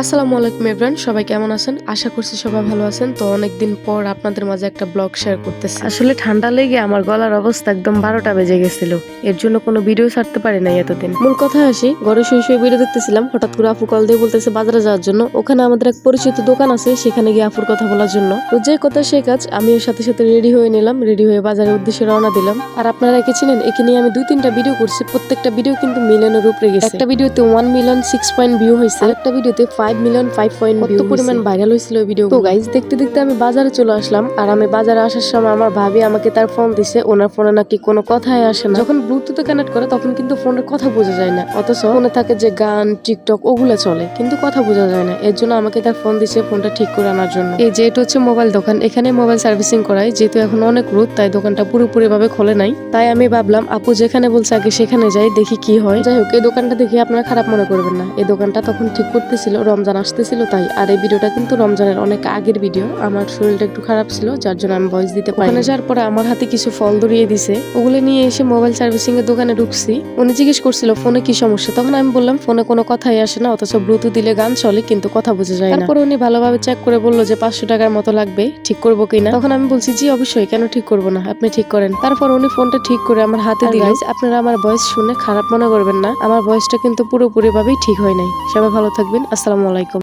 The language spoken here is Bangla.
আসসালামু আলাইকুম এভরিওয়ান, সবাই কেমন আছেন? আশা করছি সবাই ভালো আছেন। তো অনেকদিন পর আপনাদের মাঝে একটা ব্লগ শেয়ার করতেছি। আসলে ঠান্ডা লেগে আমার গলার অবস্থা একদম 12টা বেজে গেছিল। এর জন্য কোনো ভিডিও ছাড়তে পারি নাই এতদিন। মূল কথা আসি, ঘরে শুয়ে ভিডিও দেখতেছিলাম, হঠাৎ করে আপু কল দিয়ে বলতেছে বাজারে যাওয়ার জন্য। ওখানে আমাদের এক পরিচিত দোকান আছে, সেখানে গিয়ে আপুর কথা বলার জন্য। তো যে কথা সেই কাজ, আমি ওর সাথে সাথে রেডি হয়ে নিলাম। রেডি হয়ে বাজারের উদ্দেশ্যে রওনা দিলাম। আর আপনারা একে চিনেন, একে নিয়ে আমি 2-3টা ভিডিও করছি। প্রত্যেকটা ভিডিও কিন্তু মিলিয়নের উপরে গেছে। একটা ভিডিওতে 1 মিলিয়ন 6 পয়েন্ট ভিউ হয়েছে, একটা ভিডিওতে 5 মিলিয়ন 5 পয়েন্ট ভিউ। পরিমাণ ভাইরাল হয়েছিল ভিডিও। তো গাইজ, দেখতে দেখতে আমি বাজারে চলে আসলাম। আর আমি বাজারে আসার সময় আমার ভাবি আমাকে তার ফোন দিছে। ওনার ফোনে নাকি কোনো কথাই আসে না। যখন ব্লুটুথে কানেক্ট করে তখন কিন্তু ফোনের কথা বোঝা যায় না, অথচ ফোনে থাকে যে গান, টিকটক ওগুলো চলে, কিন্তু কথা বোঝা যায় না। এর জন্য আমাকে তার ফোন দিছে ফোনটা ঠিক করে আনার জন্য। এই যে এটা হচ্ছে মোবাইল দোকান, এখানে মোবাইল সার্ভিসিং করায়। যেহেতু এখন অনেক রোদ, তাই দোকানটা পুরোপুরি ভাবে খোলে নাই। তাই আমি ভাবলাম আপু যেখানে বলছে আগে সেখানে যাই, দেখি কি হয়। যাই হোক, এই দোকানটা দেখে আপনারা খারাপ মনে করবেন না। এই দোকানটা তখন ঠিক করতেছিল, রমজান আসতেছিল তাই। আর এই ভিডিওটা কিন্তু রমজানের অনেক আগের ভিডিও। আমার শরীরটা একটু খারাপ ছিল, যার জন্য আমি ভয়েস দিতে পারি। ওখানে যাওয়ার পরে আমার হাতে কিছু ফল ধরিয়ে দিছে, ওগুলো নিয়ে এসে মোবাইল সার্ভিসিং এর দোকানে ঢুকছি। উনি জিজ্ঞেস করছিল ফোনে কি সমস্যা, তখন আমি বললাম ফোনে কোনো কথাই আসে না, অথচ ব্লুটুথ দিলে গান চলে কিন্তু কথা বোঝা যায় না। তারপরে উনি ভালোভাবে চেক করে বললো যে 500 টাকার মতো লাগবে, ঠিক করবো কিনা। তখন আমি বলছি জি অবশ্যই, কেন ঠিক করবো না, আপনি ঠিক করেন। তারপর উনি ফোনটা ঠিক করে আমার হাতে দিল। আপনারা আমার ভয়েস শুনে খারাপ মনে করবেন না, আমার ভয়েসটা কিন্তু পুরোপুরি ভাবেই ঠিক হয় নাই। সবাই ভালো থাকবেন, আসসালামু আলাইকুম।